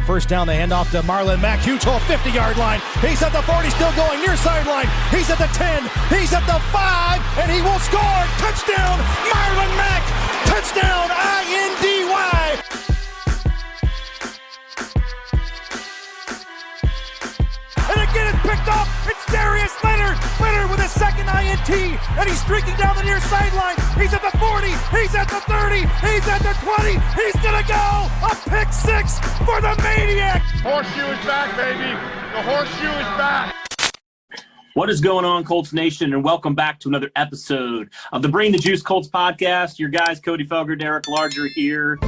first down. They hand off to Marlon Mack. Huge hole, 50-yard line. He's at the 40, still going near sideline. He's at the 10. He's at the 5, and he will score. Touchdown, Marlon Mack. Touchdown, INDY. And again, it's picked up. It's Darius Leonard. Leonard with his second INT, and he's streaking down the near sideline. He's at the 40. He's at the 30. He's at the 20. He's going to go. A pick six for the Maniac. Horseshoe is back, baby. The horseshoe is back. What is going on, Colts Nation, and welcome back to another episode of the Bring the Juice Colts podcast. Your guys, Cody Felger, Derek Larger here.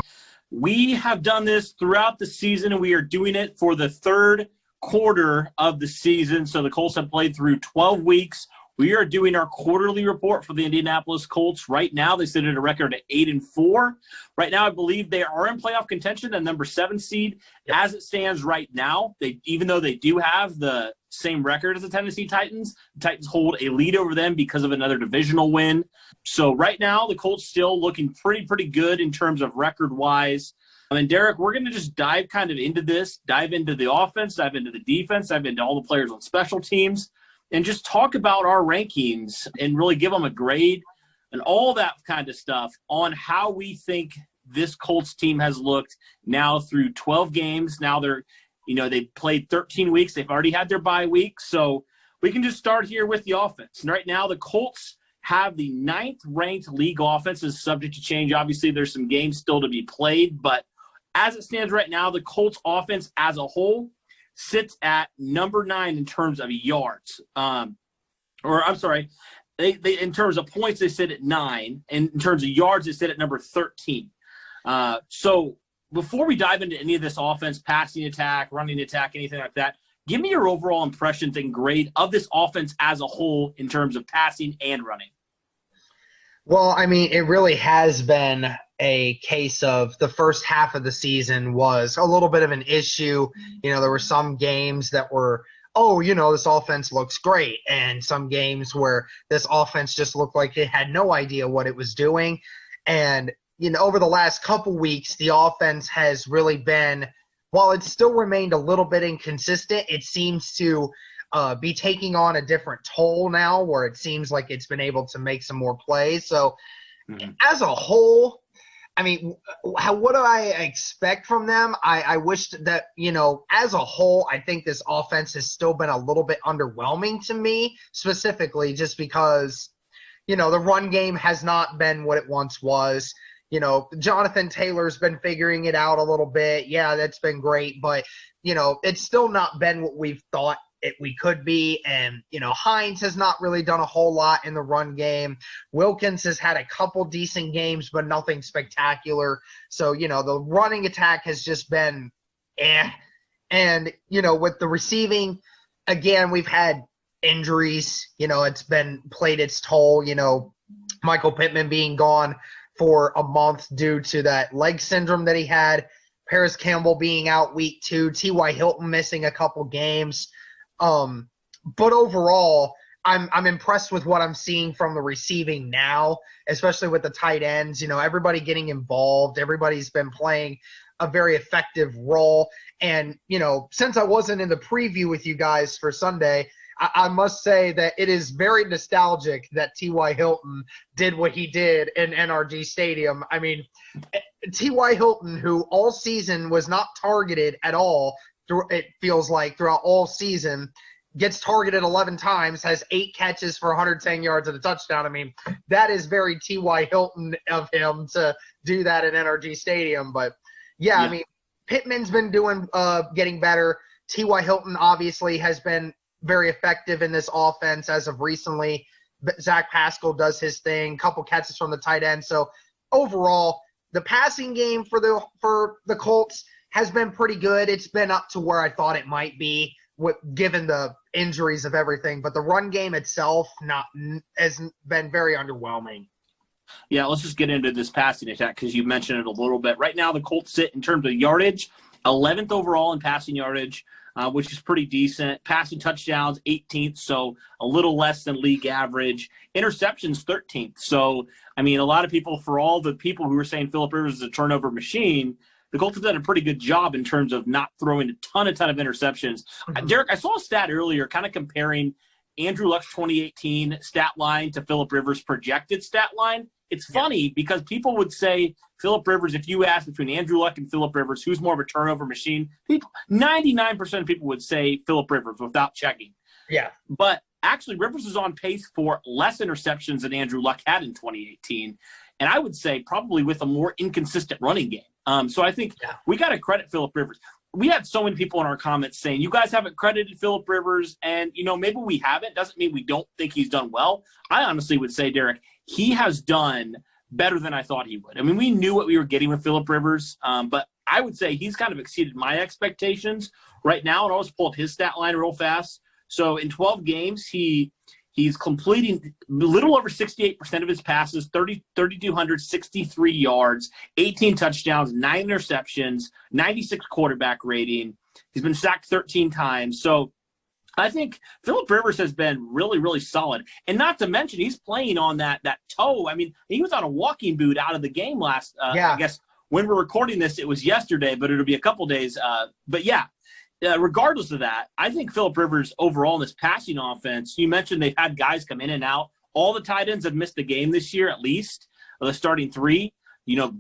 We have done this throughout the season, and we are doing it for the third quarter of the season. So the Colts have played through 12 weeks. We are doing our quarterly report for the Indianapolis Colts. Right now, they sit at a record of 8-4. Right now, I believe they are in playoff contention, the number 7 seed. As it stands right now, even though they do have the same record as the Tennessee Titans, the Titans hold a lead over them because of another divisional win. So right now, the Colts still looking pretty good in terms of record-wise. And Derek, we're going to just dive kind of into this, dive into the offense, dive into the defense, dive into all the players on special teams, and just talk about our rankings and really give them a grade and all that kind of stuff on how we think this Colts team has looked now through 12 games. Now they've played 13 weeks. They've already had their bye week. So we can just start here with the offense. And right now the Colts have the 9th ranked league offense. Is subject to change. Obviously, there's some games still to be played, but as it stands right now, the Colts offense as a whole sits at number 9 in terms of yards. In terms of points, they sit at 9. And in terms of yards, they sit at number 13. So before we dive into any of this offense, passing attack, running attack, anything like that, give me your overall impressions and grade of this offense as a whole in terms of passing and running. Well, I mean, it really has been a case of the first half of the season was a little bit of an issue. You know, there were some games that were, this offense looks great, and some games where this offense just looked like it had no idea what it was doing. And, over the last couple weeks, the offense has really been, while it's still remained a little bit inconsistent, it seems to be taking on a different toll now, where it seems like it's been able to make some more plays. So as a whole, I mean, what do I expect from them? I wish that, as a whole, I think this offense has still been a little bit underwhelming to me, specifically just because, the run game has not been what it once was. Jonathan Taylor's been figuring it out a little bit. Yeah, that's been great, but, it's still not been what we've thought we could be. And, Hines has not really done a whole lot in the run game. Wilkins has had a couple decent games, but nothing spectacular. So, the running attack has just been And, with the receiving, again, we've had injuries. It's been played its toll. Michael Pittman being gone for a month due to that leg syndrome that he had. Paris Campbell being out week 2. T.Y. Hilton missing a couple games. But overall, I'm impressed with what I'm seeing from the receiving now, especially with the tight ends. Everybody getting involved. Everybody's been playing a very effective role. And, since I wasn't in the preview with you guys for Sunday, I must say that it is very nostalgic that T.Y. Hilton did what he did in NRG Stadium. I mean, T.Y. Hilton, who all season was not targeted at all, it feels like throughout all season, gets targeted 11 times, has 8 catches for 110 yards and a touchdown. I mean, that is very T.Y. Hilton of him to do that at NRG Stadium. But, yeah, I mean, Pittman's been getting better. T.Y. Hilton obviously has been very effective in this offense as of recently. Zach Pascal does his thing, couple catches from the tight end. So, overall, the passing game for the Colts has been pretty good. It's been up to where I thought it might be, given the injuries of everything. But the run game itself has been very underwhelming. Yeah, let's just get into this passing attack because you mentioned it a little bit. Right now, the Colts sit in terms of yardage, 11th overall in passing yardage, which is pretty decent. Passing touchdowns, 18th, so a little less than league average. Interceptions, 13th. So, I mean, a lot of people, for all the people who were saying Phillip Rivers is a turnover machine, the Colts have done a pretty good job in terms of not throwing a ton of interceptions. Derek, I saw a stat earlier kind of comparing Andrew Luck's 2018 stat line to Phillip Rivers' projected stat line. It's funny because people would say Phillip Rivers, if you ask between Andrew Luck and Phillip Rivers, who's more of a turnover machine, 99% of people would say Phillip Rivers without checking. Yeah. But actually, Rivers is on pace for less interceptions than Andrew Luck had in 2018. And I would say probably with a more inconsistent running game. So I think we got to credit Phillip Rivers. We had so many people in our comments saying, you guys haven't credited Phillip Rivers, and, maybe we haven't. Doesn't mean we don't think he's done well. I honestly would say, Derek, he has done better than I thought he would. I mean, we knew what we were getting with Phillip Rivers, but I would say he's kind of exceeded my expectations right now. And I'll just pull up his stat line real fast. So in 12 games, he's completing a little over 68% of his passes, 3,263 yards, 18 touchdowns, 9 interceptions, 96 quarterback rating. He's been sacked 13 times. So I think Phillip Rivers has been really, really solid. And not to mention, he's playing on that toe. I mean, he was on a walking boot out of the game last, I guess, when we're recording this, it was yesterday, but it'll be a couple days. Regardless of that, I think Phillip Rivers overall in this passing offense, you mentioned they've had guys come in and out. All the tight ends have missed a game this year, at least, the starting 3.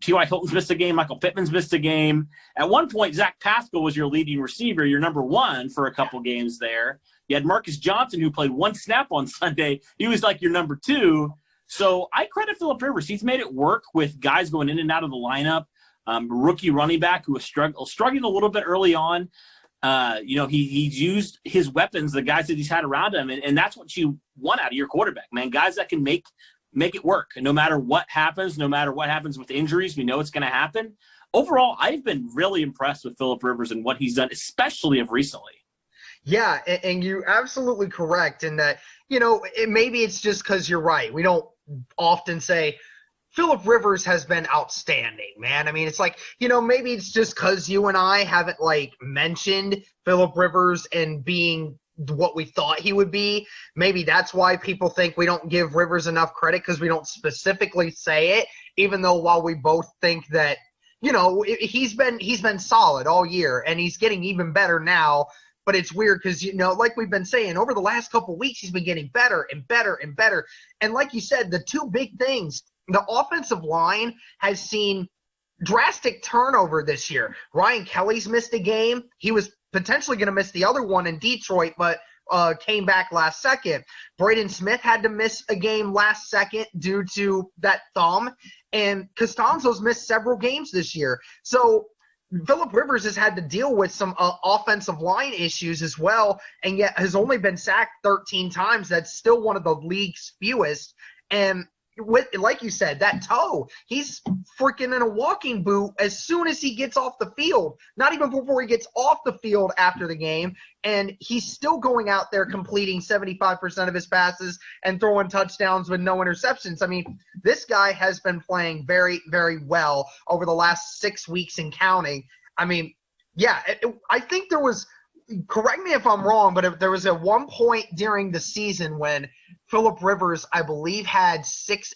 T.Y. Hilton's missed a game. Michael Pittman's missed a game. At one point, Zach Pascal was your leading receiver, your number 1 for a couple games there. You had Marcus Johnson, who played 1 snap on Sunday. He was like your number 2. So I credit Phillip Rivers. He's made it work with guys going in and out of the lineup. Rookie running back who was struggling a little bit early on. He's used his weapons, the guys that he's had around him, and that's what you want out of your quarterback, man. Guys that can make it work, no matter what happens with injuries. We know it's going to happen. Overall, I've been really impressed with Phillip Rivers and what he's done, especially of recently. Yeah, and you're absolutely correct in that, maybe it's just because you're right. We don't often say Phillip Rivers has been outstanding, man. I mean, it's like, maybe it's just because you and I haven't, mentioned Phillip Rivers and being what we thought he would be. Maybe that's why people think we don't give Rivers enough credit, because we don't specifically say it, even though while we both think that, he's been solid all year, and he's getting even better now. But it's weird because, like we've been saying, over the last couple of weeks, he's been getting better and better and better. And like you said, the two big things, the offensive line has seen drastic turnover this year. Ryan Kelly's missed a game. He was potentially going to miss the other one in Detroit, but came back last second. Braden Smith had to miss a game last second due to that thumb. And Costanzo's missed several games this year. So Phillip Rivers has had to deal with some offensive line issues as well, and yet has only been sacked 13 times. That's still one of the league's fewest. And like you said, that toe, he's freaking in a walking boot as soon as he gets off the field, not even before he gets off the field after the game. And he's still going out there completing 75% of his passes and throwing touchdowns with no interceptions. I mean, this guy has been playing very, very well over the last 6 weeks and counting. I mean, I think there was, correct me if I'm wrong, but there was at one point during the season when Phillip Rivers, I believe, had six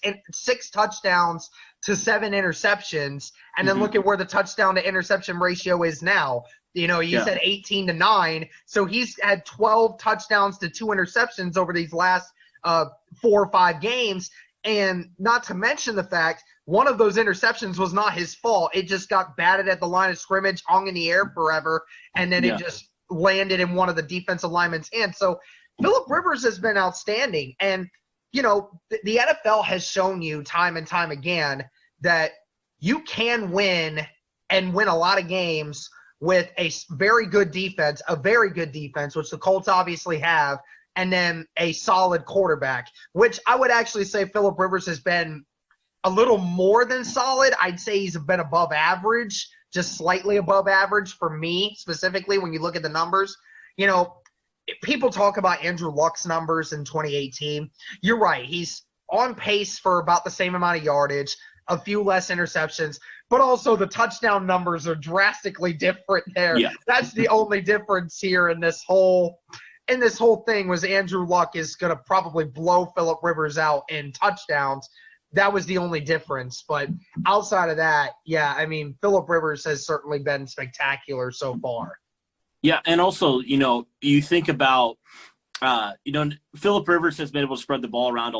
touchdowns to 7 interceptions, and then look at where the touchdown to interception ratio is now. You said 18-9, so he's had 12 touchdowns to 2 interceptions over these last 4 or 5 games, and not to mention the fact one of those interceptions was not his fault. It just got batted at the line of scrimmage, hung in the air forever, and then it just landed in one of the defensive linemen's hands. So Phillip Rivers has been outstanding. And, the NFL has shown you time and time again that you can win and win a lot of games with a very good defense, which the Colts obviously have, and then a solid quarterback, which I would actually say Phillip Rivers has been a little more than solid. I'd say he's been above average, just slightly above average for me specifically when you look at the numbers. People talk about Andrew Luck's numbers in 2018. You're right. He's on pace for about the same amount of yardage, a few less interceptions, but also the touchdown numbers are drastically different there. Yeah. That's the only difference here in this whole thing was Andrew Luck is going to probably blow Phillip Rivers out in touchdowns. that was the only difference. But outside of that, yeah, I mean, Phillip Rivers has certainly been spectacular so far. Yeah, and also, you think about, Phillip Rivers has been able to spread the ball around a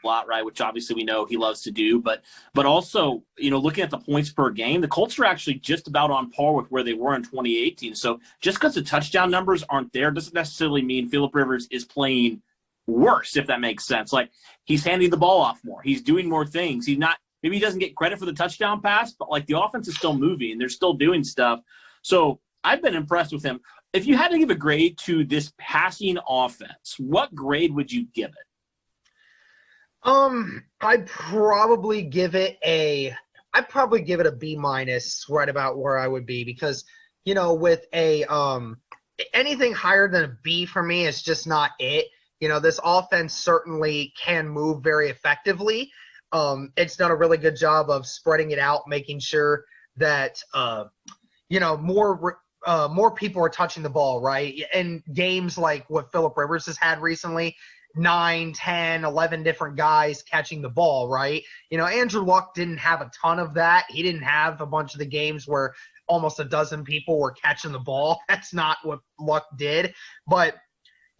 lot, right, which obviously we know he loves to do. But also, looking at the points per game, the Colts are actually just about on par with where they were in 2018. So just because the touchdown numbers aren't there doesn't necessarily mean Phillip Rivers is playing worse, if that makes sense. Like, he's handing the ball off more. He's doing more things. Maybe he doesn't get credit for the touchdown pass, but, like, the offense is still moving. They're still doing stuff. So I've been impressed with him. If you had to give a grade to this passing offense, what grade would you give it? I'd probably give it a B minus, right about where I would be, because, with anything higher than a B for me is just not it. This offense certainly can move very effectively. It's done a really good job of spreading it out, making sure that, more people are touching the ball, right? In games like what Phillip Rivers has had recently, 9, 10, 11 different guys catching the ball, right? Andrew Luck didn't have a ton of that. He didn't have a bunch of the games where almost a dozen people were catching the ball. That's not what Luck did. But,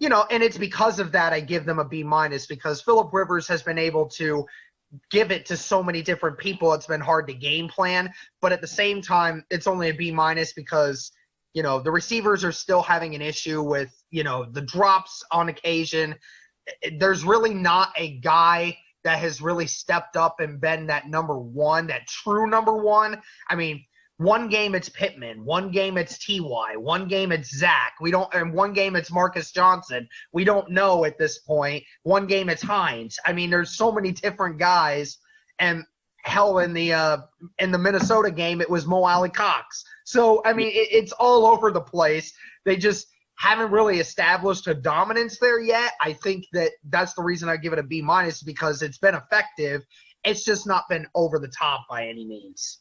and it's because of that I give them a B minus, because Phillip Rivers has been able to give it to so many different people. It's been hard to game plan. But at the same time, it's only a B minus because – the receivers are still having an issue with, the drops on occasion. There's really not a guy that has really stepped up and been that number one, that true number one. I mean, one game it's Pittman, one game it's T.Y., one game it's Zach. And one game it's Marcus Johnson. We don't know at this point. One game it's Hines. I mean, there's so many different guys, and hell, in the Minnesota game, it was Mo Alley Cox. So, I mean, it's all over the place. They just haven't really established a dominance there yet. I think that's the reason I give it a B minus, because it's been effective. It's just not been over the top by any means.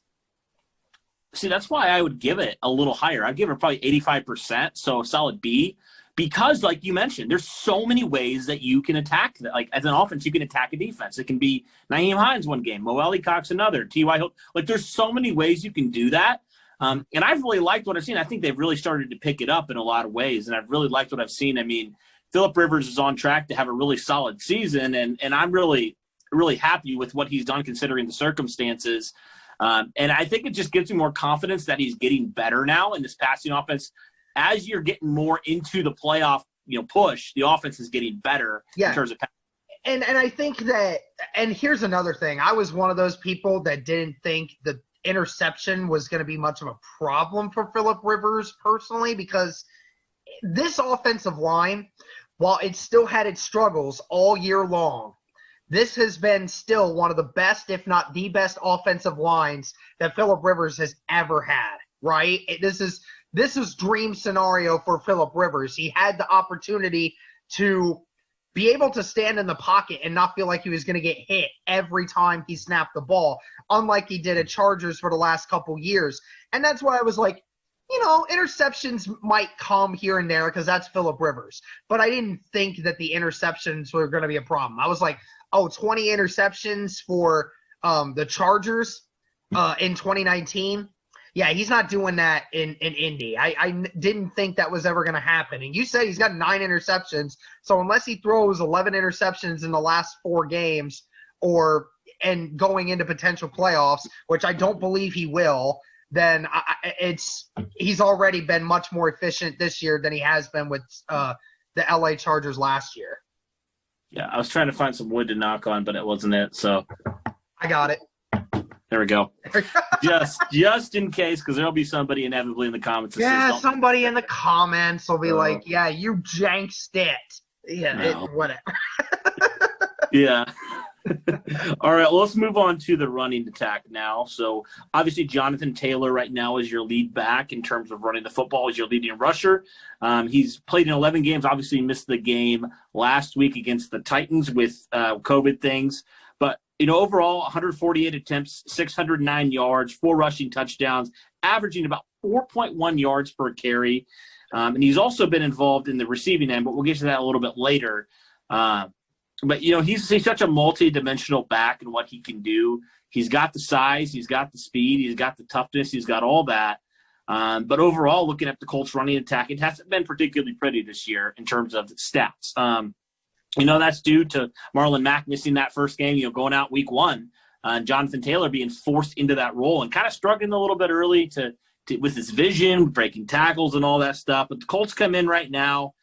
See, that's why I would give it a little higher. I'd give it probably 85%, so a solid B. Because, like you mentioned, there's so many ways that you can attack that. Like, as an offense, you can attack a defense. It can be Nyheim Hines one game, Mo Alley Cox another, T.Y. Hilton. Like, there's so many ways you can do that. And I've really liked what I've seen. I think they've really started to pick it up in a lot of ways, and I've really liked what I've seen. I mean, Phillip Rivers is on track to have a really solid season, and I'm really, really happy with what he's done considering the circumstances. And I think it just gives me more confidence that he's getting better now in this passing offense. As you're getting more into the playoff, push, the offense is getting better in terms of passing. And I think that – and here's another thing. I was one of those people that didn't think the interception was going to be much of a problem for Phillip Rivers personally, because this offensive line, while it still had its struggles all year long, this has been still one of the best, if not the best, offensive lines that Phillip Rivers has ever had, right? This is dream scenario for Phillip Rivers. He had the opportunity to be able to stand in the pocket and not feel like he was going to get hit every time he snapped the ball, unlike he did at Chargers for the last couple years. And that's why I was like, interceptions might come here and there because that's Phillip Rivers. But I didn't think that the interceptions were going to be a problem. I was like, 20 interceptions for the Chargers in 2019. Yeah, he's not doing that in Indy. I didn't think that was ever going to happen. And you said he's got 9 interceptions. So unless he throws 11 interceptions in the last 4 games and going into potential playoffs, which I don't believe he will, then he's already been much more efficient this year than he has been with the LA Chargers last year. Yeah, I was trying to find some wood to knock on, but it wasn't it. So I got it. There we go. just in case, because there'll be somebody inevitably in the comments. Yeah, somebody in the comments will be like, "Yeah, you janxed it." Yeah, whatever. Yeah. All right, well, let's move on to the running attack now. So obviously Jonathan Taylor right now is your lead back in terms of running the football. He's your leading rusher. He's played in 11 games. Obviously missed the game last week against the Titans with COVID things. But, overall 148 attempts, 609 yards, 4 rushing touchdowns, averaging about 4.1 yards per carry. And he's also been involved in the receiving end, but we'll get to that a little bit later. But, he's such a multi-dimensional back in what he can do. He's got the size, he's got the speed, he's got the toughness, he's got all that. But overall, looking at the Colts running attack, it hasn't been particularly pretty this year in terms of stats. That's due to Marlon Mack missing that first game, going out week 1. Jonathan Taylor being forced into that role and kind of struggling a little bit early with his vision, breaking tackles and all that stuff. But the Colts come in right now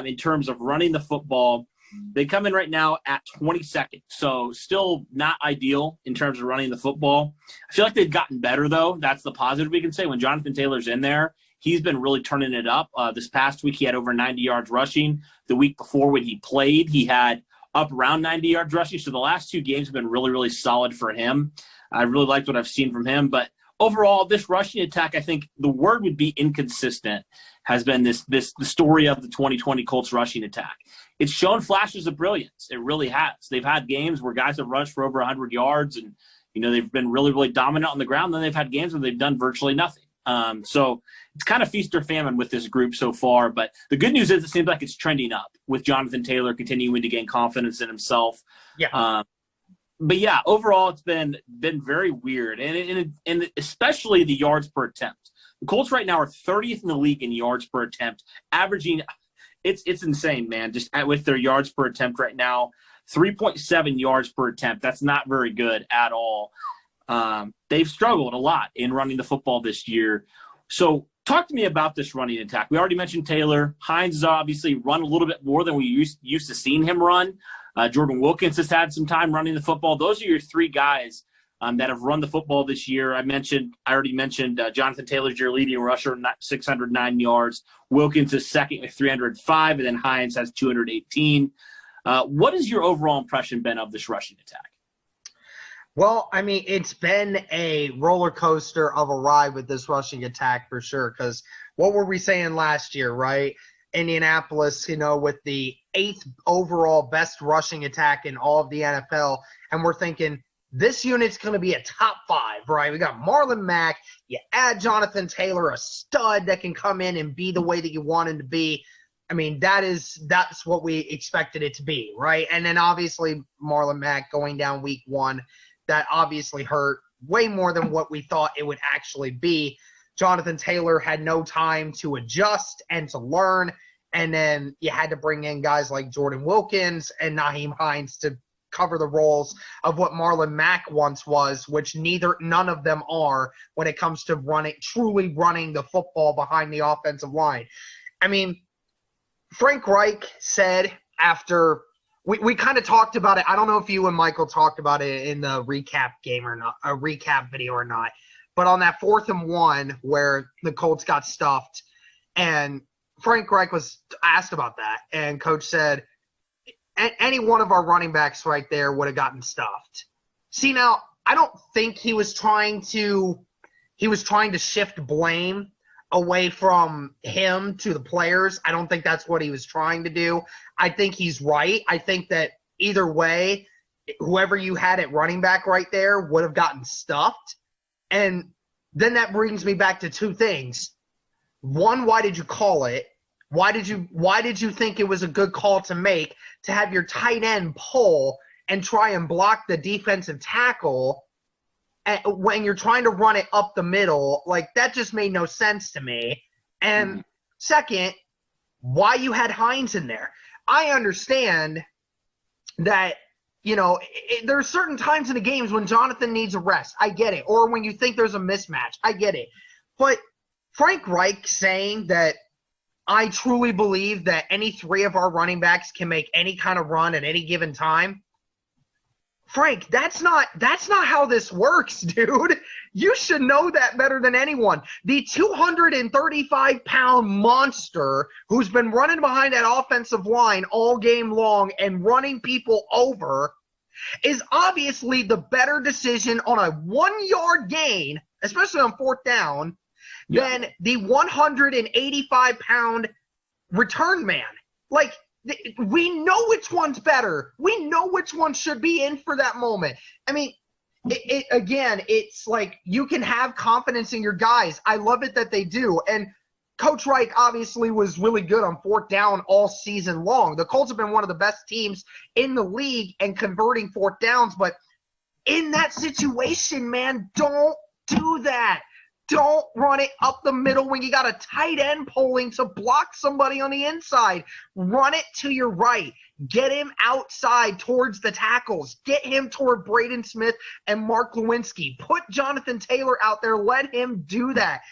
in terms of running the football. They come in right now at 22nd, so still not ideal in terms of running the football. I feel like they've gotten better, though. That's the positive we can say. When Jonathan Taylor's in there, he's been really turning it up. This past week, he had over 90 yards rushing. The week before when he played, he had up around 90 yards rushing. So the last 2 games have been really, really solid for him. I really liked what I've seen from him. But overall, this rushing attack, I think the word would be inconsistent, has been the story of the 2020 Colts rushing attack. It's shown flashes of brilliance. It really has. They've had games where guys have rushed for over 100 yards and, they've been really, really dominant on the ground. Then they've had games where they've done virtually nothing. So it's kind of feast or famine with this group so far. But the good news is it seems like it's trending up with Jonathan Taylor continuing to gain confidence in himself. Yeah. But yeah, overall it's been very weird, and especially the yards per attempt. The Colts right now are 30th in the league in yards per attempt, averaging. It's insane, man. Just with their yards per attempt right now, 3.7 yards per attempt. That's not very good at all. They've struggled a lot in running the football this year. So talk to me about this running attack. We already mentioned Taylor. Hines has obviously run a little bit more than we used to seeing him run. Jordan Wilkins has had some time running the football. Those are your 3 guys that have run the football this year. I already mentioned Jonathan Taylor's your leading rusher, 609 yards. Wilkins is second with 305, and then Hines has 218. What has your overall impression been of this rushing attack? Well, it's been a roller coaster of a ride with this rushing attack for sure, because what were we saying last year, right? Indianapolis, with the 8th overall best rushing attack in all of the NFL, and we're thinking this unit's going to be a top 5, right? We got Marlon Mack. You add Jonathan Taylor, a stud that can come in and be the way that you want him to be. That's what we expected it to be, right? And then obviously Marlon Mack going down week 1, that obviously hurt way more than what we thought it would actually be. Jonathan Taylor had no time to adjust and to learn, and then you had to bring in guys like Jordan Wilkins and Nyheim Hines to cover the roles of what Marlon Mack once was, which none of them are when it comes to truly running the football behind the offensive line. Frank Reich said after we kind of talked about it. I don't know if you and Michael talked about it in the recap game or not, a recap video or not, but on that 4th and 1 where the Colts got stuffed, and Frank Reich was asked about that, and coach said, any one of our running backs right there would have gotten stuffed. See, now, I don't think he was trying to shift blame away from him to the players. I don't think that's what he was trying to do. I think he's right. I think that either way, whoever you had at running back right there would have gotten stuffed. And then that brings me back to 2 things. One, why did you call it? Why did you think it was a good call to make to have your tight end pull and try and block the defensive tackle when you're trying to run it up the middle? Like, that just made no sense to me. And second, why you had Hines in there. I understand that, there are certain times in the games when Jonathan needs a rest. I get it. Or when you think there's a mismatch. I get it. But Frank Reich saying that I truly believe that any 3 of our running backs can make any kind of run at any given time. Frank, that's not how this works, dude. You should know that better than anyone. The 235-pound monster who's been running behind that offensive line all game long and running people over is obviously the better decision on a 1-yard gain, especially on 4th down, than the 185-pound return man. Like, we know which one's better. We know which one should be in for that moment. It's like you can have confidence in your guys. I love it that they do. And Coach Reich obviously was really good on fourth down all season long. The Colts have been one of the best teams in the league and converting fourth downs, but in that situation, man, don't do that. Don't run it up the middle when you got a tight end pulling to block somebody on the inside. Run it to your right. Get him outside towards the tackles. Get him toward Braden Smith and Mark Lewinsky. Put Jonathan Taylor out there. Let him do that.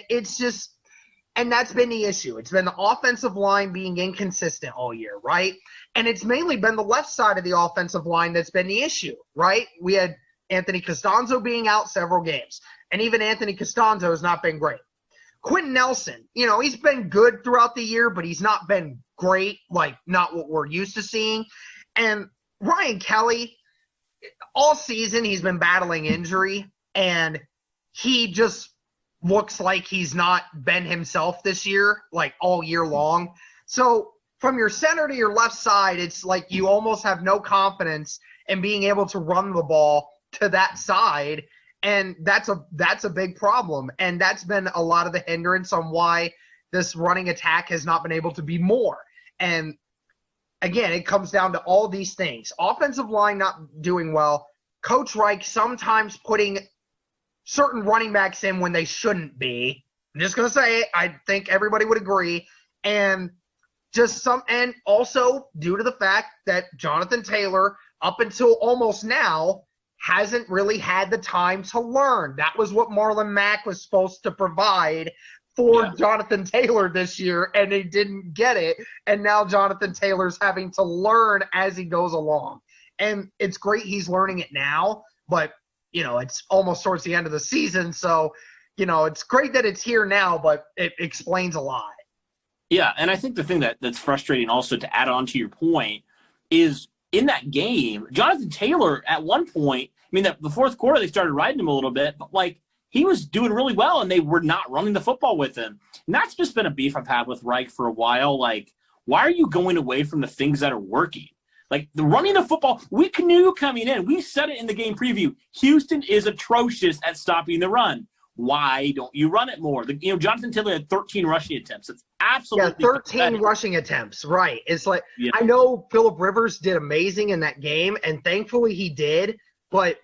It's just – and that's been the issue. It's been the offensive line being inconsistent all year, right? And it's mainly been the left side of the offensive line that's been the issue, right? We had Anthony Costanzo being out several games. And even Anthony Costanzo has not been great. Quentin Nelson, he's been good throughout the year, but he's not been great, like not what we're used to seeing. And Ryan Kelly, all season he's been battling injury, and he just looks like he's not been himself this year, like all year long. So from your center to your left side, it's like you almost have no confidence in being able to run the ball to that side. And that's a big problem. And that's been a lot of the hindrance on why this running attack has not been able to be more. And again, it comes down to all these things. Offensive line not doing well. Coach Reich sometimes putting certain running backs in when they shouldn't be. I'm just going to say it. I think everybody would agree. And and also due to the fact that Jonathan Taylor, up until almost now, hasn't really had the time to learn. That was what Marlon Mack was supposed to provide for Jonathan Taylor this year, and he didn't get it. And now Jonathan Taylor's having to learn as he goes along. And it's great he's learning it now, but, it's almost towards the end of the season. So, it's great that it's here now, but it explains a lot. Yeah, and I think the thing that's frustrating also, to add on to your point, is in that game, Jonathan Taylor at one point, the fourth quarter they started riding him a little bit, but he was doing really well and they were not running the football with him. And that's just been a beef I've had with Reich for a while. Why are you going away from the things that are working? The running the football, we knew coming in. We said it in the game preview. Houston is atrocious at stopping the run. Why don't you run it more? Jonathan Taylor had 13 rushing attempts. It's absolutely 13 pathetic. rushing attempts, right. It's I know Phillip Rivers did amazing in that game, and thankfully he did, but,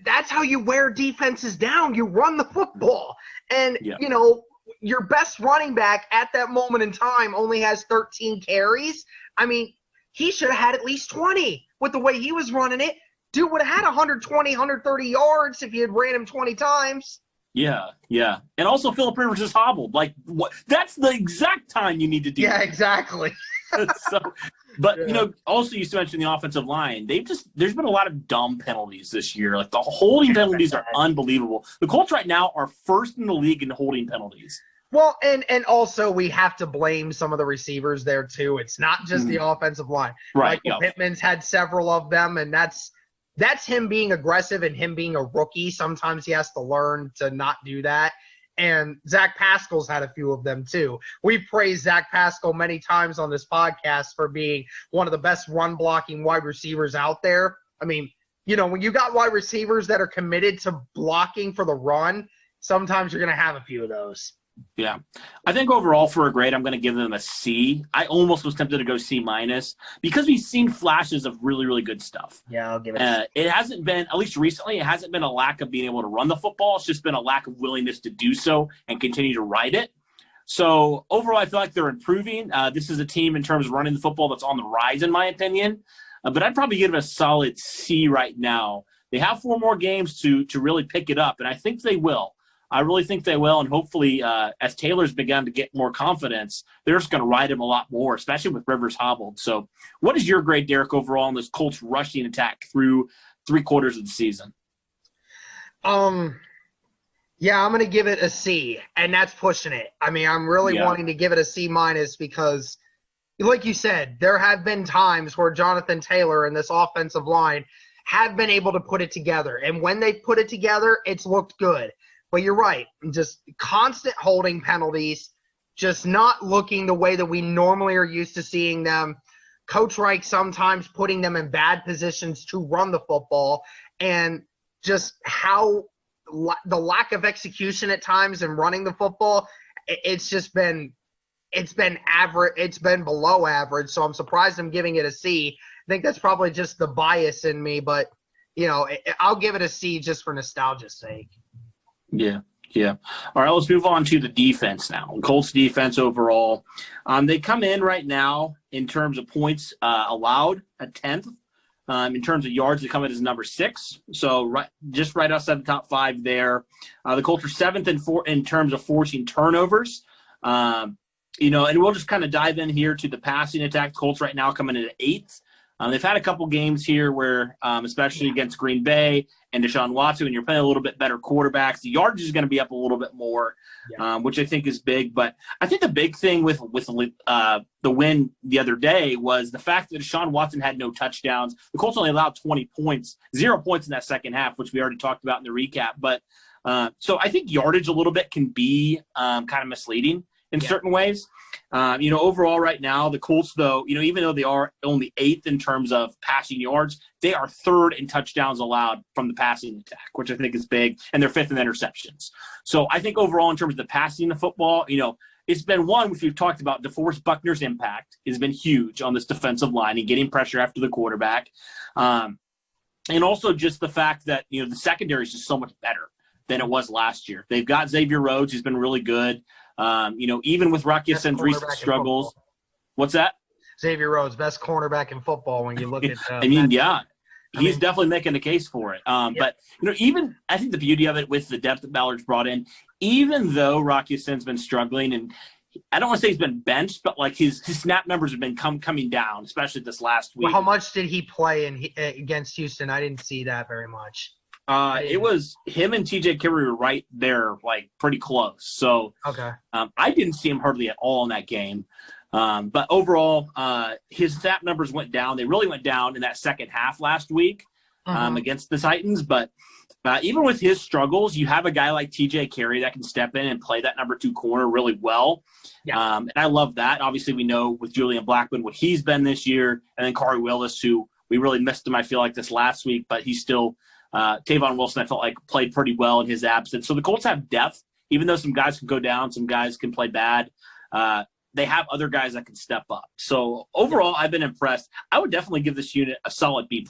that's how you wear defenses down. You run the football. And, your best running back at that moment in time only has 13 carries. He should have had at least 20 with the way he was running it. Dude would have had 120, 130 yards if you had ran him 20 times. Yeah. And also Phillip Rivers is hobbled. What? That's the exact time you need to do Yeah, exactly. Also you mentioned the offensive line. There's been a lot of dumb penalties this year. The holding penalties are unbelievable. The Colts right now are first in the league in holding penalties. Well, and also we have to blame some of the receivers there too. It's not just the offensive line. Right. Michael Pittman's had several of them, and that's him being aggressive and him being a rookie. Sometimes he has to learn to not do that. And Zach Pascal's had a few of them too. We've praised Zach Pascal many times on this podcast for being one of the best run-blocking wide receivers out there. When you got wide receivers that are committed to blocking for the run, sometimes you're going to have a few of those. Yeah. I think overall for a grade, I'm going to give them a C. I almost was tempted to go C- because we've seen flashes of really, really good stuff. Yeah, I'll give it a C. It hasn't been, at least recently, it hasn't been a lack of being able to run the football. It's just been a lack of willingness to do so and continue to ride it. So overall, I feel like they're improving. This is a team in terms of running the football that's on the rise, in my opinion. But I'd probably give it a solid C right now. They have 4 more games to really pick it up, and I think they will. I really think they will, and hopefully as Taylor's begun to get more confidence, they're just going to ride him a lot more, especially with Rivers hobbled. So what is your grade, Derek, overall on this Colts rushing attack through 3 quarters of the season? I'm going to give it a C, and that's pushing it. I'm really wanting to give it a C- because, like you said, there have been times where Jonathan Taylor and this offensive line have been able to put it together, and when they put it together, it's looked good. But you're right, just constant holding penalties, just not looking the way that we normally are used to seeing them. Coach Reich sometimes putting them in bad positions to run the football, and just how the lack of execution at times in running the football, it's been average. It's been below average. So I'm surprised I'm giving it a C. I think that's probably just the bias in me, but I'll give it a C just for nostalgia's sake. Yeah. Yeah. All right, let's move on to the defense now. Colts defense overall. They come in right now in terms of points allowed at 10th. In terms of yards, they come in as number 6. So just right outside the top 5 there. The Colts are 7th in terms of forcing turnovers. And we'll just kind of dive in here to the passing attack. Colts right now coming in at 8th. They've had a couple games here where, especially against Green Bay and Deshaun Watson, when you're playing a little bit better quarterbacks, the yardage is going to be up a little bit more, which I think is big. But I think the big thing with the win the other day was the fact that Deshaun Watson had no touchdowns. The Colts only allowed 20 points, 0 points in that second half, which we already talked about in the recap. But so I think yardage a little bit can be kind of misleading in certain ways. Overall right now, the Colts, though, even though they are only 8th in terms of passing yards, they are 3rd in touchdowns allowed from the passing attack, which I think is big, and they're 5th in interceptions. So I think overall in terms of the passing the football, it's been one which we've talked about. DeForest Buckner's impact has been huge on this defensive line and getting pressure after the quarterback. And also just the fact that, the secondary is just so much better than it was last year. They've got Xavier Rhodes, who's been really good. Even with Rocky Yacin's recent struggles. What's that? Xavier Rhodes, best cornerback in football when you look at he's definitely making a case for it. But, even I think the beauty of it with the depth that Ballard's brought in, even though Rocky Yacin's been struggling, and I don't want to say he's been benched, but like his snap numbers have been coming down, especially this last week. Well, how much did he play against Houston? I didn't see that very much. It was him and TJ Carey were right there, like pretty close. So okay. I didn't see him hardly at all in that game. But overall, his snap numbers went down. They really went down in that second half last week against the Titans. But even with his struggles, you have a guy like TJ Carey that can step in and play that number 2 corner really well. Yeah. And I love that. Obviously, we know with Julian Blackmon what he's been this year, and then Corey Willis, who we really missed him, I feel like, this last week, but he's still Tavon Wilson, I felt like, played pretty well in his absence. So the Colts have depth. Even though some guys can go down, some guys can play bad, they have other guys that can step up. So overall, I've been impressed. I would definitely give this unit a solid B+,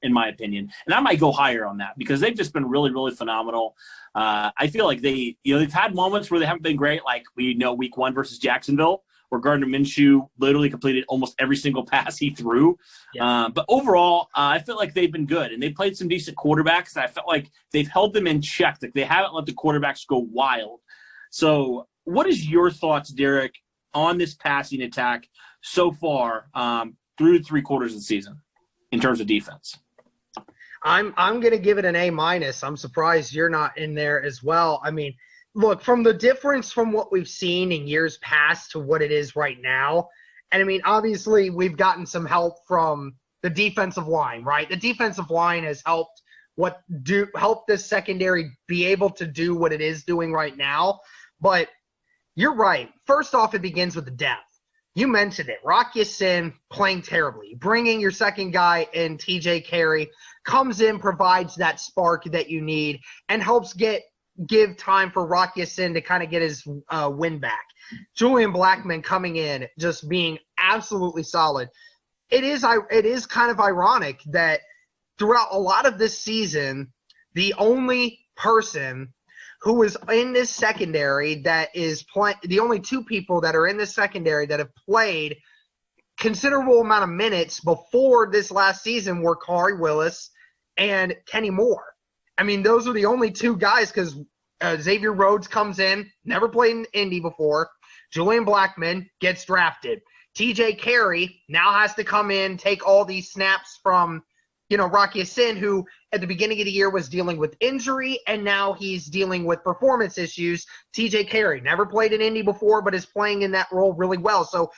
in my opinion. And I might go higher on that because they've just been really, really phenomenal. I feel like they've had moments where they haven't been great, like we know week 1 versus Jacksonville, where Gardner Minshew literally completed almost every single pass he threw. Yeah. But overall, I feel like they've been good. And they played some decent quarterbacks, and I felt like they've held them in check. Like they haven't let the quarterbacks go wild. So what is your thoughts, Derek, on this passing attack so far through 3 quarters of the season in terms of defense? I'm going to give it an A-. I'm surprised you're not in there as well. I mean, look, from the difference from what we've seen in years past to what it is right now, and I mean, obviously we've gotten some help from the defensive line, right? The defensive line has helped this secondary be able to do what it is doing right now. But you're right. First off, it begins with the depth. You mentioned it. Rocky Yacin playing terribly. Bringing your second guy in, TJ Carey, comes in, provides that spark that you need, and helps give time for Rocky Yacin to kind of get his win back. Julian Blackmon coming in, just being absolutely solid. It is kind of ironic that throughout a lot of this season, the only person who is in this secondary that is playing, the only 2 people that are in this secondary that have played considerable amount of minutes before this last season were Corey Willis and Kenny Moore. I mean, those are the only 2 guys because Xavier Rhodes comes in, never played in Indy before. Julian Blackmon gets drafted. TJ Carey now has to come in, take all these snaps from, Rocky Yacin, who at the beginning of the year was dealing with injury, and now he's dealing with performance issues. TJ Carey never played in Indy before, but is playing in that role really well. So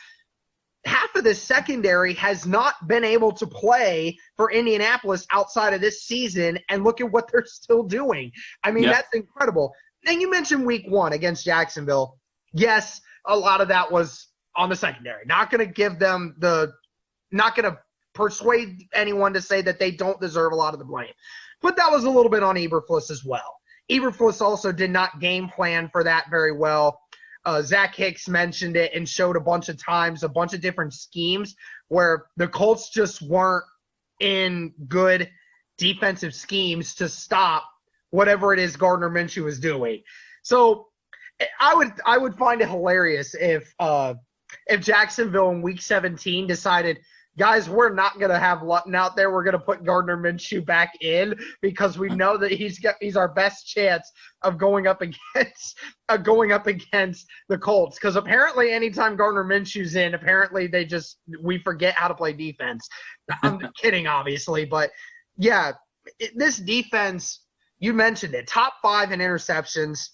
half of the secondary has not been able to play for Indianapolis outside of this season, and look at what they're still doing. I mean, That's incredible. And you mentioned week 1 against Jacksonville. Yes, a lot of that was on the secondary. Not going to give them not going to persuade anyone to say that they don't deserve a lot of the blame. But that was a little bit on Eberflus as well. Eberflus also did not game plan for that very well. Zach Hicks mentioned it and showed a bunch of times a bunch of different schemes where the Colts just weren't in good defensive schemes to stop whatever it is Gardner Minshew is doing. So I would find it hilarious if Jacksonville in Week 17 decided, guys, we're not going to have Lutton out there. We're going to put Gardner Minshew back in because we know that he's our best chance of going up against the Colts. Because apparently, anytime Gardner Minshew's in, apparently we forget how to play defense. I'm kidding, obviously, but yeah, this defense, you mentioned it, top 5 in interceptions,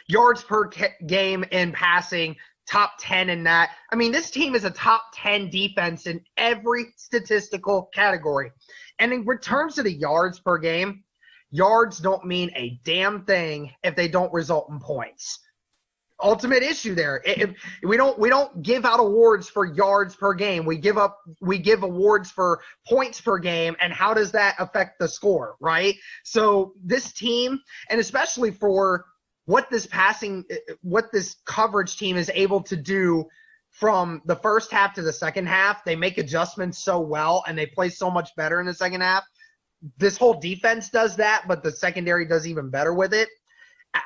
yards per game in passing, top 10 in that. I mean, this team is a top 10 defense in every statistical category. And in returns to the yards per game, yards don't mean a damn thing if they don't result in points. Ultimate issue there. We don't give out awards for yards per game. We give awards for points per game, and how does that affect the score, right? So this team, and especially for what this coverage team is able to do from the first half to the second half, they make adjustments so well and they play so much better in the second half. This whole defense does that, but the secondary does even better with it.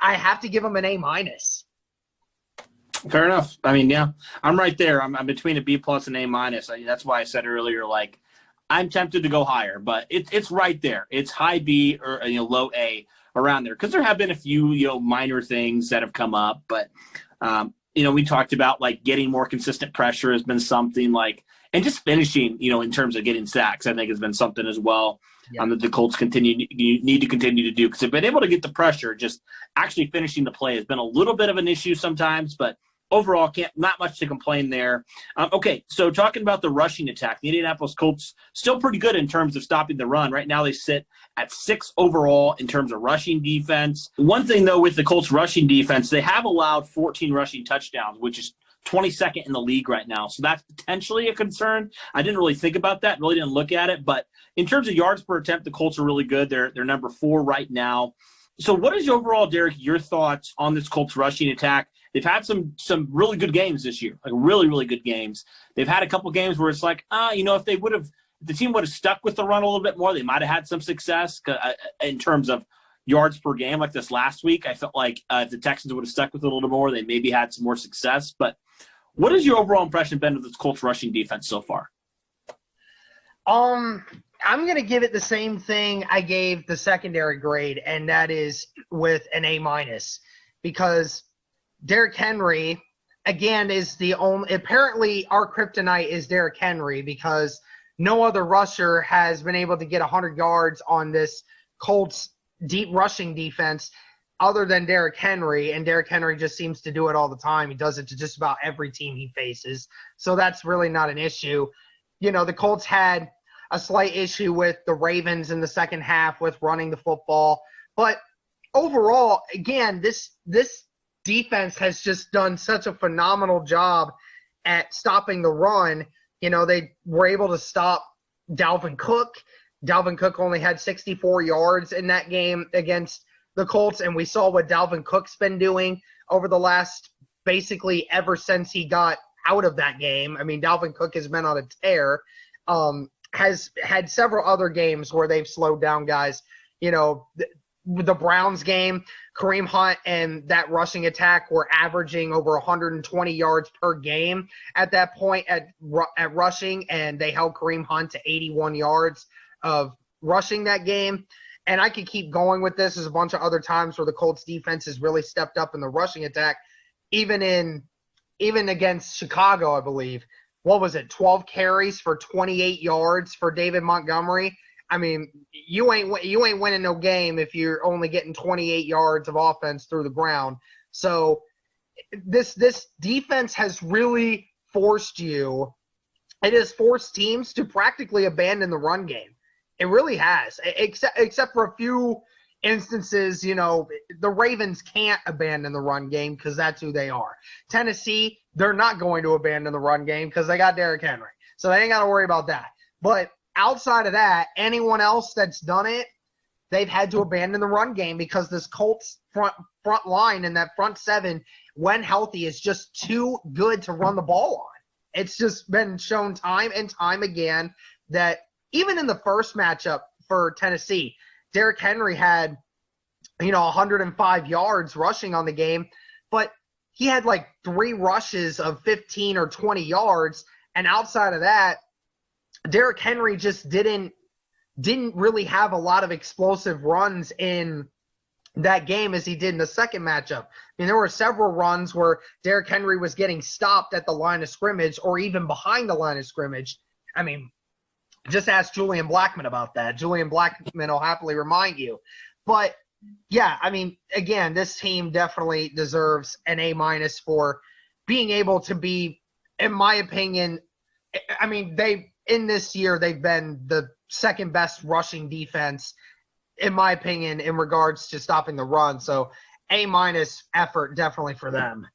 I have to give them an A-. Fair enough. I mean, yeah, I'm right there. I'm between a B+ and A-. That's why I said earlier, like, I'm tempted to go higher, but it's right there. It's high B or low A around there, because there have been a few minor things that have come up, but we talked about like getting more consistent pressure has been something, like, and just finishing in terms of getting sacks, I think has been something as well. Yeah. That the Colts need to continue to do, because they've been able to get the pressure. Just actually finishing the play has been a little bit of an issue sometimes, but overall, not much to complain there. Okay, so talking about the rushing attack, the Indianapolis Colts still pretty good in terms of stopping the run. Right now they sit at 6 overall in terms of rushing defense. One thing, though, with the Colts rushing defense, they have allowed 14 rushing touchdowns, which is 22nd in the league right now. So that's potentially a concern. I didn't really think about that, really didn't look at it. But in terms of yards per attempt, the Colts are really good. They're number 4 right now. So what is overall, Derek, your thoughts on this Colts rushing attack? They've had some really good games this year, like really, really good games. They've had a couple games where it's like, if the team would have stuck with the run a little bit more, they might have had some success in terms of yards per game. Like this last week, I felt like if the Texans would have stuck with it a little more, they maybe had some more success. But what has your overall impression been of this Colts rushing defense so far? I'm going to give it the same thing I gave the secondary grade, and that is with an A-, because Derrick Henry, again, is the only – apparently our kryptonite is Derrick Henry, because no other rusher has been able to get 100 yards on this Colts deep rushing defense other than Derrick Henry, and Derrick Henry just seems to do it all the time. He does it to just about every team he faces, so that's really not an issue. The Colts had a slight issue with the Ravens in the second half with running the football, but overall, again, this defense has just done such a phenomenal job at stopping the run. They were able to stop Dalvin Cook. Dalvin Cook only had 64 yards in that game against the Colts, and we saw what Dalvin Cook's been doing over the last basically ever since he got out of that game. I mean, Dalvin Cook has been on a tear. Has had several other games where they've slowed down guys. The Browns game, Kareem Hunt and that rushing attack were averaging over 120 yards per game at that point at rushing, and they held Kareem Hunt to 81 yards of rushing that game. And I could keep going with this. There's a bunch of other times where the Colts defense has really stepped up in the rushing attack, even against Chicago, I believe. What was it, 12 carries for 28 yards for David Montgomery? I mean, you ain't winning no game if you're only getting 28 yards of offense through the ground. So this defense has really forced you. It has forced teams to practically abandon the run game. It really has, except for a few instances. The Ravens can't abandon the run game because that's who they are. Tennessee, they're not going to abandon the run game because they got Derrick Henry. So they ain't got to worry about that. But outside of that, anyone else that's done it, they've had to abandon the run game because this Colts front line and that front seven, when healthy, is just too good to run the ball on. It's just been shown time and time again that even in the first matchup for Tennessee, Derrick Henry had, 105 yards rushing on the game, but he had like 3 rushes of 15 or 20 yards. And outside of that, Derrick Henry just didn't really have a lot of explosive runs in that game as he did in the second matchup. There were several runs where Derrick Henry was getting stopped at the line of scrimmage or even behind the line of scrimmage. Just ask Julian Blackmon about that. Julian Blackmon will happily remind you. But, yeah, again, this team definitely deserves an A- for being able to be, in my opinion, in this year, they've been the second best rushing defense, in my opinion, in regards to stopping the run. So A- effort definitely for them.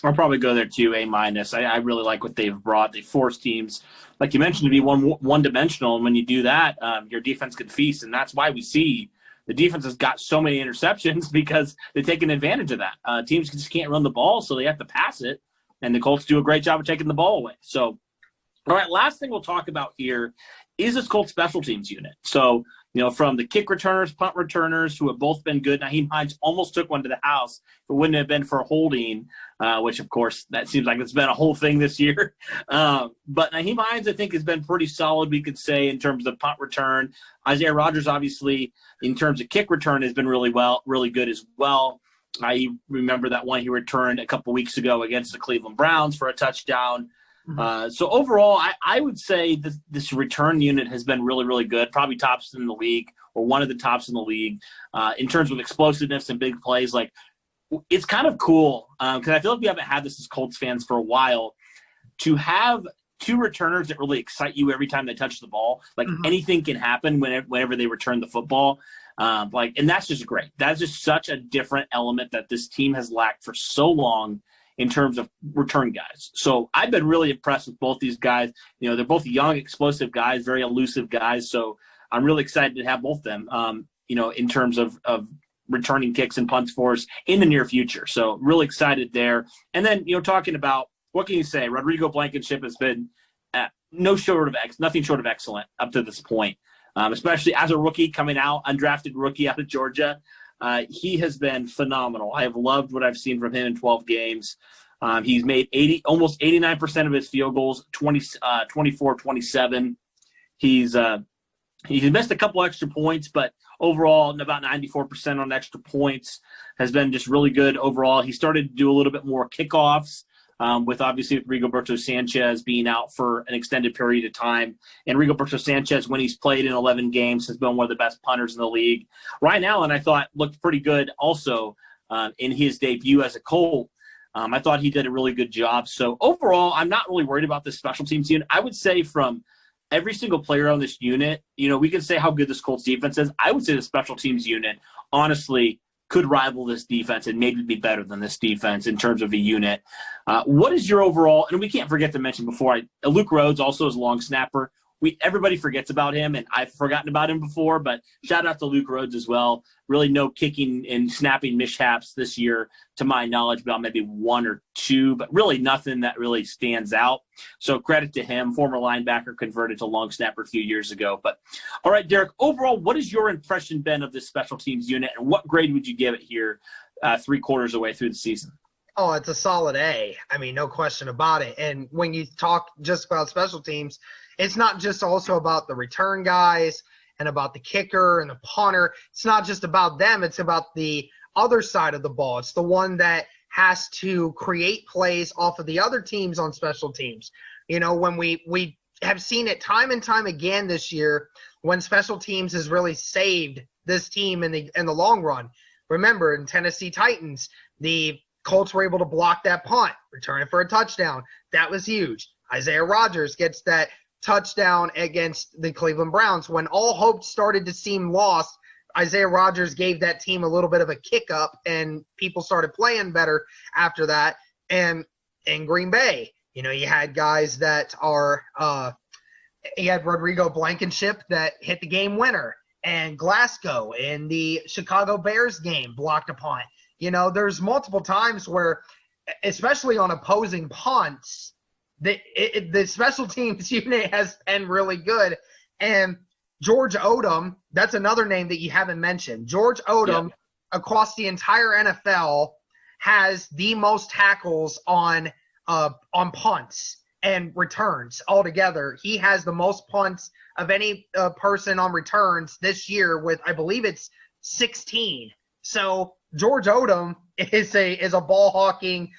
I'll probably go there too, A-. I really like what they've brought. They force teams, like you mentioned, to be one-dimensional. And when you do that, your defense can feast. And that's why we see the defense has got so many interceptions, because they're taking advantage of that. Teams just can't run the ball, so they have to pass it. And the Colts do a great job of taking the ball away. So, all right, last thing we'll talk about here is this Colts special teams unit. So, from the kick returners, punt returners, who have both been good. Nyheim Hines almost took one to the house. If it wouldn't have been for holding, which, of course, that seems like it's been a whole thing this year. But Nyheim Hines, I think, has been pretty solid, we could say, in terms of punt return. Isaiah Rodgers, obviously, in terms of kick return, has been really good as well. I remember that one he returned a couple weeks ago against the Cleveland Browns for a touchdown. So overall, I would say this return unit has been really, really good, probably tops in the league, or one of the tops in the league, in terms of explosiveness and big plays. Like, it's kind of cool, because I feel like we haven't had this as Colts fans for a while, to have 2 returners that really excite you every time they touch the ball. Like, anything can happen whenever they return the football. And that's just great. That's just such a different element that this team has lacked for so long in terms of return guys. So I've been really impressed with both these guys. They're both young, explosive guys, very elusive guys. So I'm really excited to have both of them, in terms of returning kicks and punts for us in the near future. So really excited there. And then, talking about, what can you say? Rodrigo Blankenship has been nothing short of excellent up to this point, especially as a rookie coming out, undrafted rookie out of Georgia. He has been phenomenal. I have loved what I've seen from him in 12 games. He's made almost 89% of his field goals, 24-27. He's missed a couple extra points, but overall about 94% on extra points. Has been just really good overall. He started to do a little bit more kickoffs, with obviously Rigoberto Sanchez being out for an extended period of time. And Rigoberto Sanchez, when he's played in 11 games, has been one of the best punters in the league. Ryan Allen, I thought, looked pretty good also in his debut as a Colt. I thought he did a really good job. So overall, I'm not really worried about this special teams unit. I would say from every single player on this unit, we can say how good this Colts defense is. I would say the special teams unit, honestly, could rival this defense and maybe be better than this defense in terms of a unit. What is your overall, and we can't forget to mention before, Luke Rhodes also is a long snapper. Everybody forgets about him, and I've forgotten about him before, but shout out to Luke Rhodes as well. Really no kicking and snapping mishaps this year, to my knowledge, about maybe 1 or 2, but really nothing that really stands out. So credit to him, former linebacker, converted to long snapper a few years ago. But all right, Derek, overall, what has your impression been of this special teams unit, and what grade would you give it here 3/4 away through the season? Oh, it's a solid A. No question about it. And when you talk just about special teams, it's not just also about the return guys and about the kicker and the punter. It's not just about them. It's about the other side of the ball. It's the one that has to create plays off of the other teams on special teams. When we have seen it time and time again this year, when special teams has really saved this team in the long run. Remember, in Tennessee Titans, the Colts were able to block that punt, return it for a touchdown. That was huge. Isaiah Rodgers gets that touchdown against the Cleveland Browns. When all hope started to seem lost, Isaiah Rodgers gave that team a little bit of a kick up, and people started playing better after that. And in Green Bay, you had guys that are you had Rodrigo Blankenship that hit the game winner. and Glasgow in the Chicago Bears game blocked a punt. There's multiple times where, especially on opposing punts, the special teams unit has been really good. And George Odom, that's another name that you haven't mentioned. George Odom, across the entire NFL, has the most tackles on punts and returns altogether. He has the most punts of any person on returns this year with, I believe it's 16. So George Odom is a ball hawking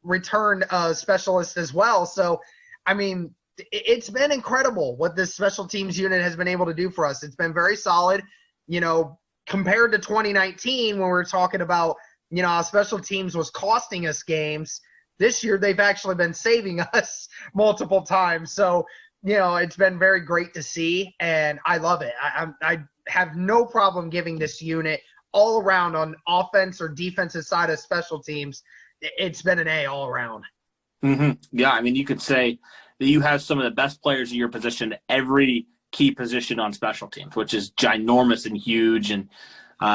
return specialist as well. So, I mean, it's been incredible what this special teams unit has been able to do for us. It's been very solid, compared to 2019 when we were talking about, how special teams was costing us games. This year they've actually been saving us multiple times. So, it's been very great to see, and I love it. I have no problem giving this unit all around on offense or defensive side of special teams. It's been an A all around. Mm-hmm. Yeah, I mean, you could say that you have some of the best players in your position at every key position on special teams, which is ginormous and huge. And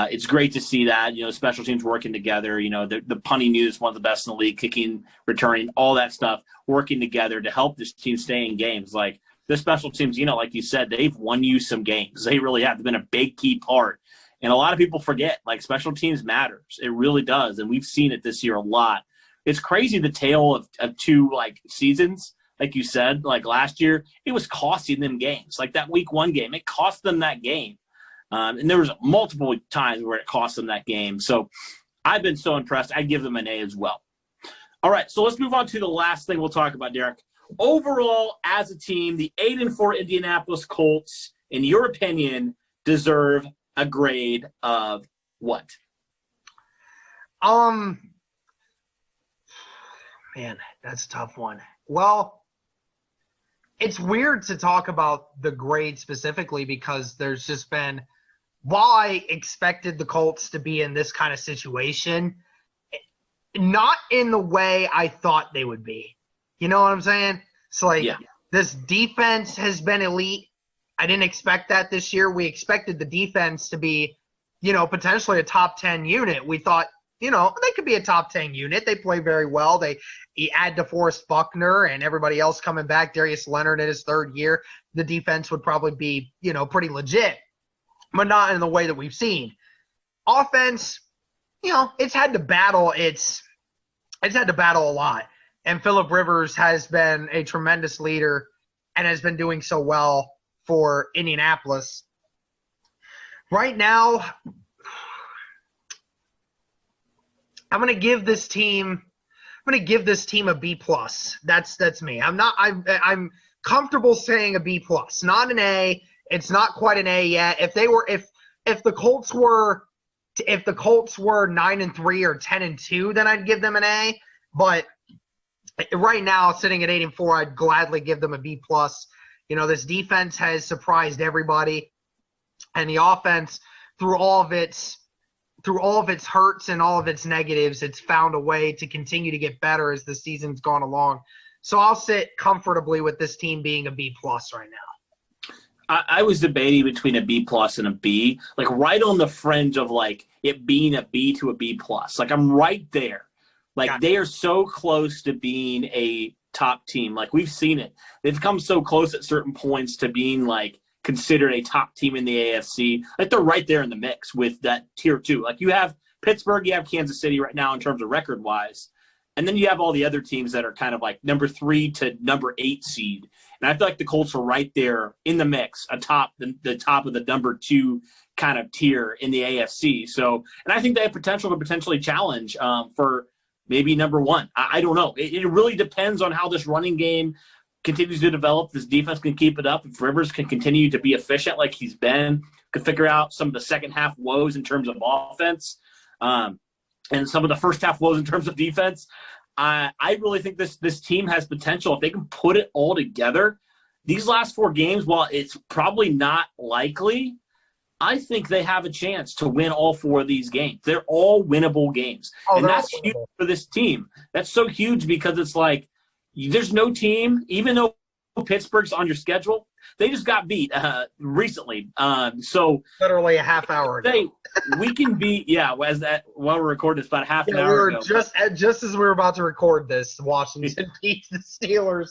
it's great to see that, special teams working together. The punting unit is one of the best in the league, kicking, returning, all that stuff, working together to help this team stay in games. Like the special teams, like you said, they've won you some games. They really have. They've been a big key part. And a lot of people forget, special teams matters. It really does. And we've seen it this year a lot. It's crazy, the tale of two, seasons. Like you said, last year, it was costing them games. Like that week 1 game, it cost them that game. And there was multiple times where it cost them that game. So I've been so impressed. I give them an A as well. All right, so let's move on to the last thing we'll talk about, Derek. Overall, as a team, the 8-4 Indianapolis Colts, in your opinion, deserve a grade of what? Man, that's a tough one. Well, it's weird to talk about the grade specifically because there's just been, while I expected the Colts to be in this kind of situation, not in the way I thought they would be. You know what I'm saying? It's This defense has been elite. I didn't expect that this year. We expected the defense to be, potentially a top 10 unit. We thought, they could be a top 10 unit. They play very well. They add DeForest Buckner and everybody else coming back, Darius Leonard in his 3rd year. The defense would probably be, pretty legit, but not in the way that we've seen. Offense, it's had to battle. It's had to battle a lot. And Phillip Rivers has been a tremendous leader and has been doing so well for Indianapolis. Right now, I'm going to give this team a B+. That's me. I'm comfortable saying a B+. Not an A. It's not quite an A yet. If the Colts were 9-3 or 10-2, then I'd give them an A. But right now, sitting at 8-4, I'd gladly give them a B+. This defense has surprised everybody, and the offense, through all of its hurts and all of its negatives, it's found a way to continue to get better as the season's gone along. So I'll sit comfortably with this team being a B+ right now. I was debating between a B+ and a B, right on the fringe of it being a B to a B+. I'm right there. They are so close to being a top team. We've seen it. They've come so close at certain points to being considered a top team in the AFC. They're right there in the mix with that tier 2. You have Pittsburgh, you have Kansas City right now in terms of record-wise. And then you have all the other teams that are kind of number 3 to number 8 seed. And I feel like the Colts are right there in the mix, atop the top of the number 2 kind of tier in the AFC. So, and I think they have potential to potentially challenge for maybe number 1. I don't know. It really depends on how this running game continues to develop. This defense can keep it up. If Rivers can continue to be efficient like he's been, can figure out some of the second half woes in terms of offense, and some of the first half woes in terms of defense, I really think this team has potential. If they can put it all together, these last 4 games, while it's probably not likely, I think they have a chance to win all 4 of these games. They're all winnable games. And that's huge for this team. That's so huge because it's there's no team, even though Pittsburgh's on your schedule. They just got beat recently. So literally a half hour ago. We can beat, while we're recording this, about half an hour ago. Just as we were about to record this, Washington beat the Steelers.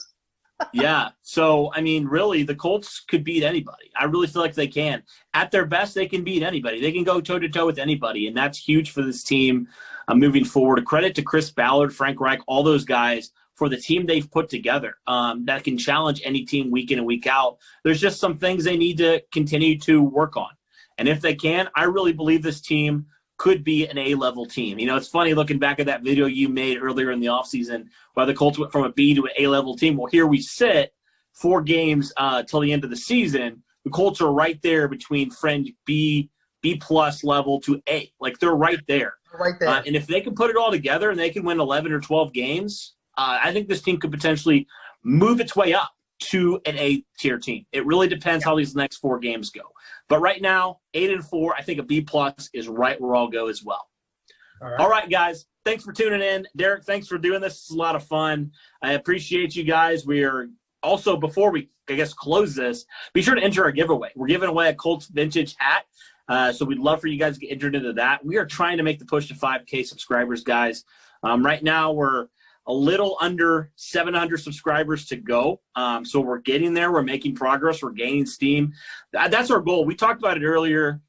Yeah. So, I mean, really, the Colts could beat anybody. I really feel like they can. At their best, they can beat anybody. They can go toe-to-toe with anybody, and that's huge for this team moving forward. A credit to Chris Ballard, Frank Reich, all those guys for the team they've put together that can challenge any team week in and week out. There's just some things they need to continue to work on. And if they can, I really believe this team could be an A-level team. You know, it's funny looking back at that video you made earlier in the offseason where the Colts went from a B to an A-level team. Well, here we sit 4 games till the end of the season. The Colts are right there between friend B-plus level to A. Like, they're right there. Right there. And if they can put it all together and they can win 11 or 12 games, I think this team could potentially move its way up to an A-tier team. It really depends how these next 4 games go. But right now, 8-4, I think a B-plus is right where I'll go as well. All right, guys. Thanks for tuning in. Derek, thanks for doing this. It's a lot of fun. I appreciate you guys. We are also, before we, close this, be sure to enter our giveaway. We're giving away a Colts vintage hat. So we'd love for you guys to get entered into that. We are trying to make the push to 5K subscribers, guys. Right now, we're a little under 700 subscribers to go. So we're getting there. We're making progress. We're gaining steam. That's our goal. We talked about it earlier,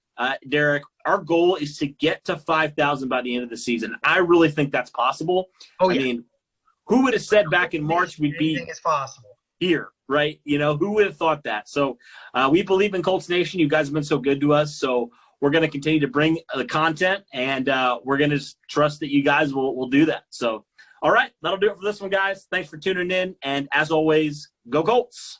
Derek. Our goal is to get to 5,000 by the end of the season. I really think that's possible. I mean, who would have said back in March we'd be here, right? You know, who would have thought that? So we believe in Colts Nation. You guys have been so good to us. So we're going to continue to bring the content, and we're going to trust that you guys will do that. So, all right, that'll do it for this one, guys. Thanks for tuning in, and as always, go Colts.